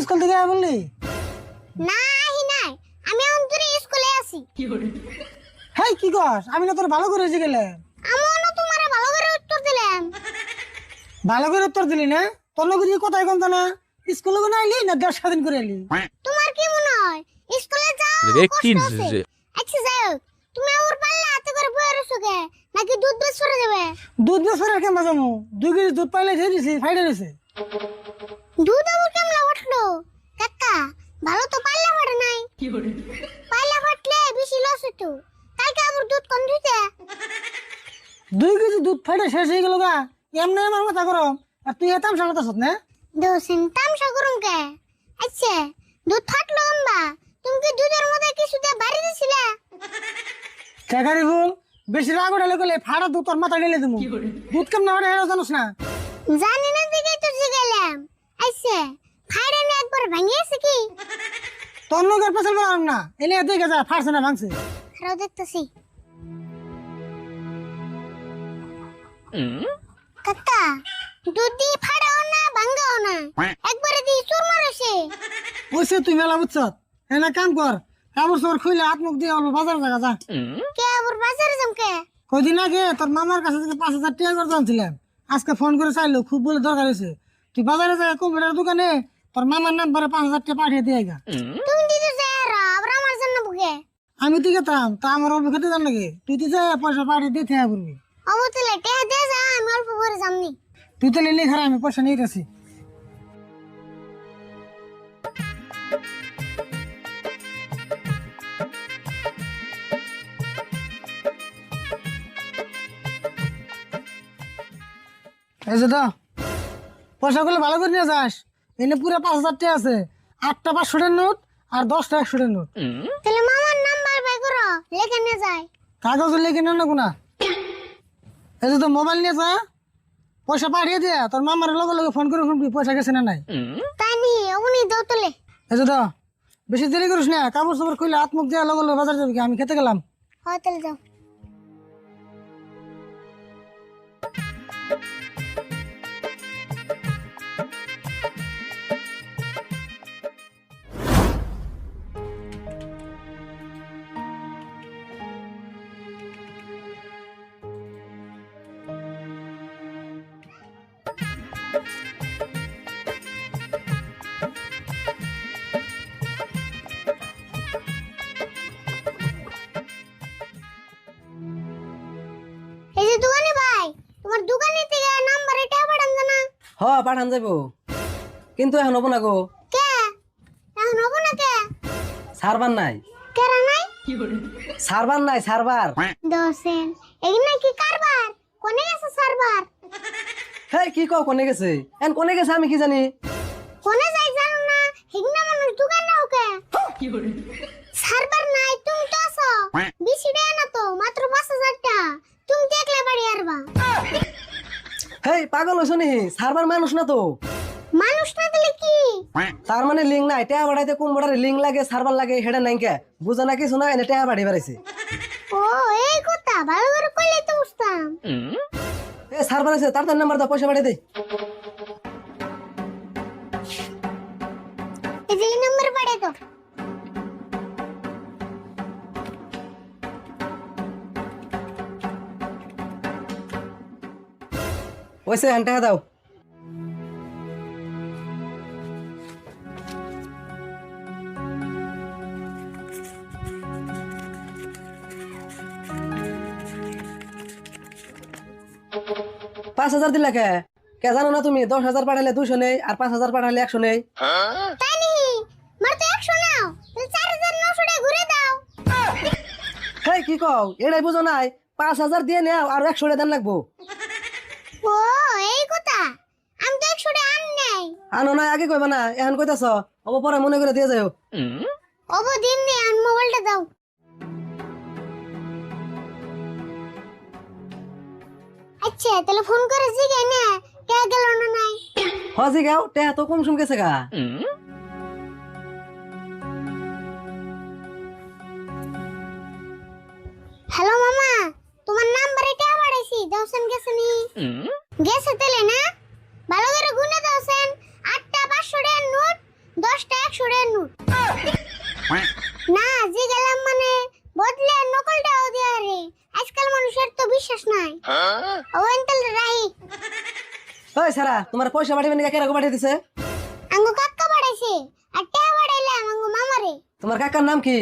School থেকে বললি না আহি নাই, আমি অন্তরে স্কুলে আছি। হ্যাঁ কি কস? আমি না তোর ভালো করে এসে গেলে আমনও তোমারে ভালো করে উত্তর দিলাম। ভালো করে উত্তর দিলি না? তোর লোক যদি কথাই কমতো না, স্কুলে কোনো আইলি না দেড় স্বাধীন করে এলি? তোমার কি মনে হয় স্কুলে যাও Direkt কষ্ট ins- আছে? আচ্ছা যাও, তুমি ওর পাল্লা হাতে করে বয়ে রসো কে, নাকি দুধ বেশ সরে যাবে? দুধ বেসরে কেমন যাবো? 2 কেজি দুধ পাইলে খেয়ে দিছি, ফাইডে দিছে। দুধ আবার কেমন উঠলো? কাকা ভালো তো পাল্লা ফাটে নাই। পাল্লা ফাটলে বেশি লস হতো, কালকে আবার দুধ কম দিতে। 2 কেজি দুধ ফাইডে শেষ হয়ে গেল গা, এমনি আমার মাথা গরম। আর তুই এতাম সামনে আসত না? দোসেন তামসা করুম কে? আচ্ছা দুধ ফাটলো গম্বা, তুমি কি দুধের মধ্যে কিছু দিয়ে বাড়ি দিছিলে? টাকারি ভুল, বেশি রাগ উঠালে গেলে ফাড়া দুধ তোর মাথা ঢেলে দেবো। দুধ কেমন হয় এটা জানোস না? জানি না দিকে তো জিগেলাম। আচ্ছা ফাইড়ে না একবার ভাঙিয়েছে কি? তোর লোকের পেছন পারলাম না, এনে দেখে যা ফাড়ছে না ভাঙছে। আরো দেখতেছি। কাকা দুধ দিয়ে ফাড়াও না ভাঙাও না, একবারে দিয়ে চুর মারছে। ওইসে তুই মেলা বুঝছ, এনে কাম কর, কাপড় চোর খুলে হাত মুখ দিয়ে বাজার জায়গা যা। কে আবার বাজারে জমকে? কদিন আগে তোর মামার কাছে থেকে 5,000 টাকা করে জানছিলাম, আজকে ফোন করে চাইলো, খুব বলে দরকার হয়েছে। তুই বাজারে যা কম্পিউটার দোকানে তোর মামার নাম্বারে 5,000 টাকা পাঠিয়ে দিয়ে গা। তুমি দিতে যাই আবার আমার জন্য বুকে। আমি তুই গেতাম তা আমার অল্প খেতে জান লাগে, তুই তুই যা পয়সা পাঠিয়ে দিয়ে থেকে করবি। অবতলে টেহা দে যা, আমি অল্প করে যামনি। তুই তো নিলে খারাপ, আমি পয়সা নিয়ে গেছি। এই যে তো পয়সাগুলো ভালো করে নিয়ে যাস, এনে পুরো 5,000 টাকা আছে, 8টা 500 নোট আর 10টা 100 নোট। তাহলে মামার নাম্বার বাই করো, লেখা নিয়ে যায়। কাগজ লেগে না কোনা। এই যে তো মোবাইল নিয়ে যা, পয়সা পাঠিয়ে দে, তোর মামার লগে লগে ফোন করে শুনবি পয়সা গেছে না নাই। তাই নি অমনি দাও তোলে। এই যে তো বেশি দেরি করিস না, কাপড় চাপড় খুলে হাত মুখ দিয়ে লগে লগে বাজার যাবি, আমি খেতে গেলাম। হয় তাহলে যাও। এই যে দোকানে ভাই, তোমার দোকানে থেকে নাম্বার এটা পাঠান না? হ পাঠান যাবো, কিন্তু এখন হবো না গো, কে এখন হবো না কে? সার্ভার নাই। কেরা নাই? সার্ভার নাই, সার্ভার। দোসেন এগুলা কি কারবার? কোনে গেছে সার্ভার? হ্যাঁ কি কও কোনে গেছে? এন কোনে গেছে আমি কি জানি। কোনে যাই জানো না, হিগনা মানুষ দোকানে ওকে সার্ভার নাই। তুমি তো আছো বেশি দেয় না তো, মাত্র 5,000 টাকা, তুমি দেখলে বাড়ি আরবা। হেই পাগল হইছ নি? সার্ভার মানুষ না তো। মানুষ না দিলে কি? তার মানে লিঙ্ক নাই, টেয়া বাড়াইতে কম্পিউটারে লিঙ্ক লাগে, সার্ভার লাগে, হেডা নাই কে বুঝো না কিছু না, এনে টেয়া বাড়ি বাড়াইছে। ও এই কথা ভালো করে কইলে তো বুঝতাম। এ সার্ভার আছে, তার নাম্বার দাও, পয়সা বাড়াই দে। এই যে নাম্বার পাড়ে তো। ওইসে হ্যান টাকা দাও। পাঁচ 5,000 দিলা কে? কে জানো না তুমি? 10,000 পাঠালে 200 নেই, আর 5,000 পাঠালে 100 নেই। তাই নি মার তো 100 নাও, তাহলে 4,900 টাকা ঘুরে দাও। হেই কি কও? এটাই বুঝো নাই, 5,000 দিয়ে নেও আর 100 টাকা দেন লাগবো। ও এই কথা, আমি তো 100 টাকা আন নাই। আনো না আগে কইবা না, এখন কইতাছ অব পরে মনে করে দিয়ে যাও। ওবো দিন নে, আন মোবাইলটা দাও। আচ্ছা তাহলে ফোন করে জিগাই না কে গেল না নাই। হজি গাও টেহা তো কম সুম গেছে গা। হ্যালো মামা, তোমার নাম্বার এটা পাঠাইছি, দওসেন গেছে নি? গেছে তাহলে না, ভালো করে গুনে দওসেন। 8টা 500 টাকার নোট, 10 100 টাকার নোট না যে গেলাম মানে বদলে নকলটাও দিয়া রে আজকাল মানুষের তো বিশ্বাস নাই ওয়েন্টাল রাই ওই সারা তোমার পয়সা পাঠাবেন নাকি কেরা পাঠিয়ে দিছে? আঙ্গু কাকা বাড়াইছে আর টাকা বাড়াইলাম আঙ্গু মামারে তোমার কাকার নাম কি?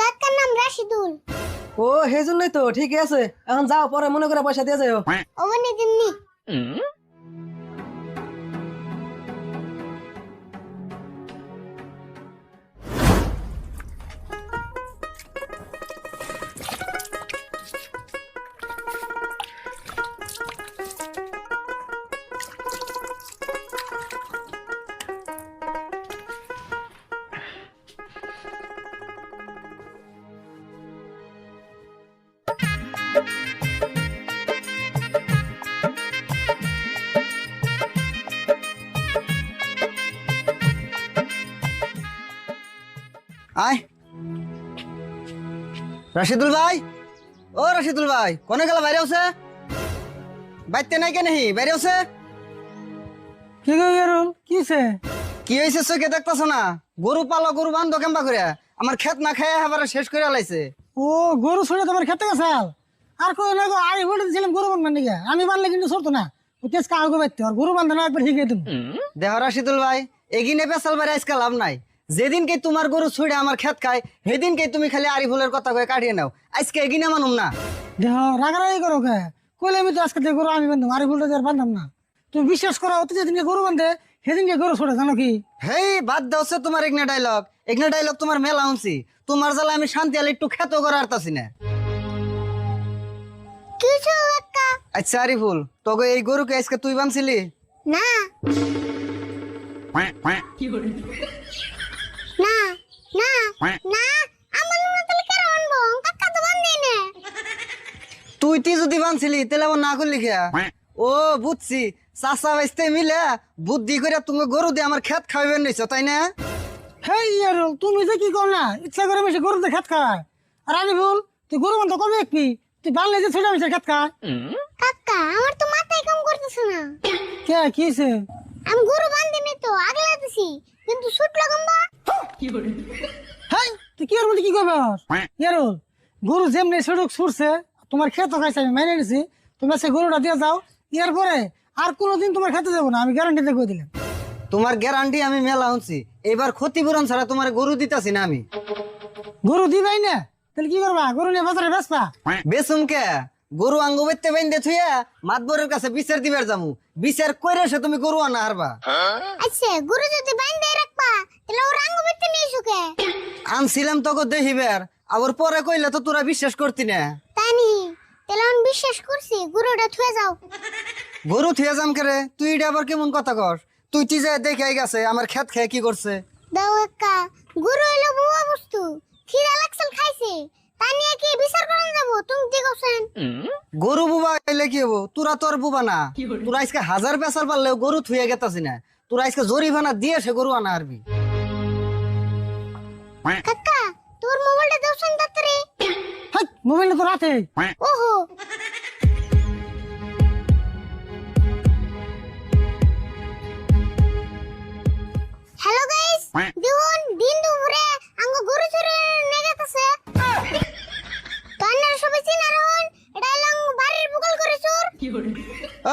কাকার নাম রাশিদুল ও সেই জন্যই তো ঠিক আছে, এখন যাও পরে মনে করে পয়সা দিয়ে যাও। ওবনে দিননি আয় রাশিদুল ভাই, ও রাশিদুল ভাই কোনে গেল? বাইরে আছে বাইতে নাই কেন? বাইরে আছে কি গো ইয়ারুল কিছে? কি হয়েছে? চোখে দেখতেছ না? গরু পালো, গরু বান্ধ কেমবা করে আমার ক্ষেত না খায় এবারে শেষ করে লাইছে। ও গরু ছড়ে তোমার খেতে গেছাল? আর কই না গো, আই বলে দিছিলাম গরু বান্ধা নাকি? আমি বানলে কিন্তু সরতো না, ও তেজ কাগো বাইতে আর গরু বান্ধা না একবার শিখিয়ে দিম। দেহ রাশিদুল ভাই, এগিনে পেছাল বাড়ি আজকে লাভ নাই। যেদিনকে তোমার গরু ছুড়ে আমার ক্ষেত খায় সেদিনকে তুমি খালি আরিফুলের কথা কয়ে কাটিয়ে নাও। আজকে এগিনে মানুম না। দেহ রাগারাগি করো কে? কইলে আমি তো আজকে থেকে গরু আমি বান্ধব, আর ভুলটা আর বান্ধব না। তুমি বিশ্বাস করো, অত যেদিনকে গরু বান্ধে সেদিনকে গরু ছড়ে, জানো কি? হেই বাদ দাও সে তোমার এগনা ডায়লগ তোমার মেলা শুনছি। তোমার জ্বালা আমি শান্তি আলে একটু খেতো করে আরতাছি না। কিছু কাকা আচ্ছা আরিফুল, তোকে এই গরুকে আজকে তুই বানছিলি? না না না না আমার মনে তাহলে কেন আনবো? কাকা তো বান্ধে না। তুই যদি বানছিলি তাহলে আমার না করলি খেয়া? ও বুঝছি, চাষা বাইসতে মিলে বুদ্ধি করে তুমি গরু দিয়ে আমার ক্ষেত খাওয়াবেন নিছো, তাই না? হেই ইয়ারুল, তুমি যে কি কর না, ইচ্ছা করে বেশি গরুতে খেত খায়। আর আমি ভুল, তুই গরু বান্ধ কবে একবি? তুই বানলে যে ছেড়ে বেশি খেত খায়। কাকা আমার তো মাথায় কাম করতেছে না। কে কিছে? আমি গরু বান্ধে নি তো আগলা দিছি, কিন্তু ছুটলো গম্বা। হেই তুই কি আর বলছি কি করবে? ইয়ারুল, গরু যেমনি সড়ক ছুটছে তোমার খেত খাইছে, আমি মেনে নিছি। তুমি সে গরুটা দিয়ে যাও, ইয়ার পরে আর কোনোদিন তোমার খেতে যাবো না, আমি গ্যারান্টি দিয়ে কই দিলাম। তোমার গ্যারান্টি আমি মেলা শুনছি। এবার ক্ষতিপূরণ ছাড়া তোমার গরু দিতাছি না আমি। গরু দিবাই না তাহলে কি করবা? গরু নিয়ে বাজারে বেচবা? বেসুম কে? গরু আঙ্গু বেতে বাইন্দে থুইয়া মাতবরের কাছে বিচার দিবার যামু। বিচার কইরে সে তুমি গরু আনা হারবা। আচ্ছা গরু যদি বান্ধে রাখবা তাহলে ওর আঙ্গ বেতে নিয়ে সুকে আনছিলাম তোকে দেখিবার, আবার পরে কইলে তো তোরা বিশ্বাস করতি না। তাই নি? তাহলে আমি বিশ্বাস করছি, গরুটা থুয়ে যাও। গরু থুয়ে যাম কে রে? তুই এটা আবার কেমন কথা কর? তুই যে দেখে গেছে আমার ক্ষেত খেয়ে কি করছে? দাও একা, গরু হলো বুয়া বস্তু, খিদা লাগছিল খাইছে, তা নিয়ে কি বিচার করেন যাবো? তুমি কি করছেন? গরু বুবা এলে কি হবো? তোরা তোর বুবা না। তোরা আজকে 1000 পেছার পারলেও গরু থুয়ে গেতাছি না। তোরা আজকে জরিমানা দিয়ে সে গরু আনা হারবি। কাকা তোর মোবাইলটা দাও শুন তাড়াতাড়ি। হাই মোবাইল তো রাতে। ওহো হ্যালো গাইস, দেখুন দিন দুপুরে আঙ্গ গরু চুরি নেগেতেছে। তান্নার সবাই চিনা রহন, এটা লং বাড়ির বুকল করে চোর।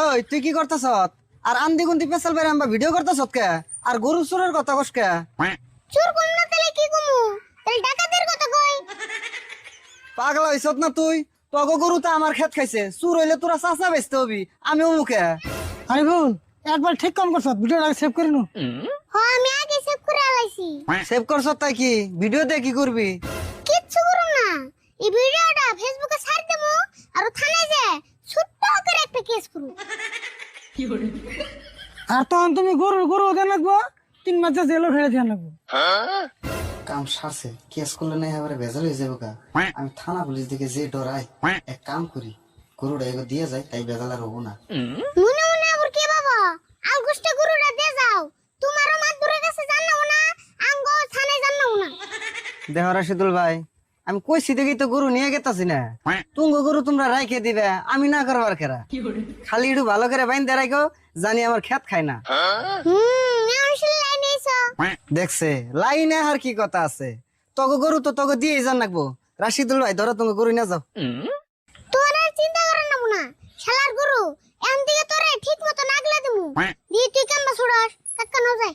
ওই তুই কি করতেছ? আর আন্দি গুন্দি পেছাল বাইরে আমরা ভিডিও করতেছ কে? আর গরু চোরের কথা কস কে? চোর কম না তাহলে কি কমু? তাহলে ডাকাতের কথা কই। পাগলা হইছ না তুই? তগো গরু তো আমার ক্ষেত খাইছে, চুর হইলে তোরা চাচা বেচতে হবি, আমি মুখে। আরে ভুল, একবার ঠিক কাম করছ, ভিডিওটা সেভ করে নু। আমি আগে সেভ করে আলাইছি। সেভ করছ তাই কি? ভিডিওতে কি করবি? কিচ্ছু করুম না, এই ভিডিওটা ফেসবুকে ছাড় দেবো আর থানায় যে ছোট্ট করে একটা কেস করব। আর তখন তুমি গরু দেন লাগবো, 3 মাস জেলও ফেলে দিয়ে লাগবো। কাম সারছে, কেস করলে না এবারে ভেজাল হয়ে যাবো গা। আমি থানা পুলিশ দিকে যে ডরাই, এক কাম করি, গরুটা এগো দিয়ে যায়, তাই ভেজাল আর হবো না। মনে মনে আবার কি বাবা, আগুস্টে গরুটা দিয়ে যাও, তোমারও মাতবরের কাছে জানাও না, আঙ্গ থানায় জানাও না। দেহ রাশিদুল ভাই, আমি কইছি দেখি তো গরু নিয়ে গেতাছি না। তুঙ্গ গরু তোমরা রাইখে দিবে, আমি না করবার কেরা? খালি একটু ভালো করে বাইন রাখো, জানি আমার ক্ষেত খায় না। এখন লাইনে এসো। দেখছে লাইনে আর কি কথা আছে, তোকে গরু তো তোকে দিয়ে যান রাখবো। রাশিদুল ভাই ধরো তুমি গরু না যাও। তোর আর চিন্তা করেন না শালার গরু এম দিকে তোরে ঠিক মতো নাগলে দিমু দি তুই কেমন ছুড়াস কাকা ন যায়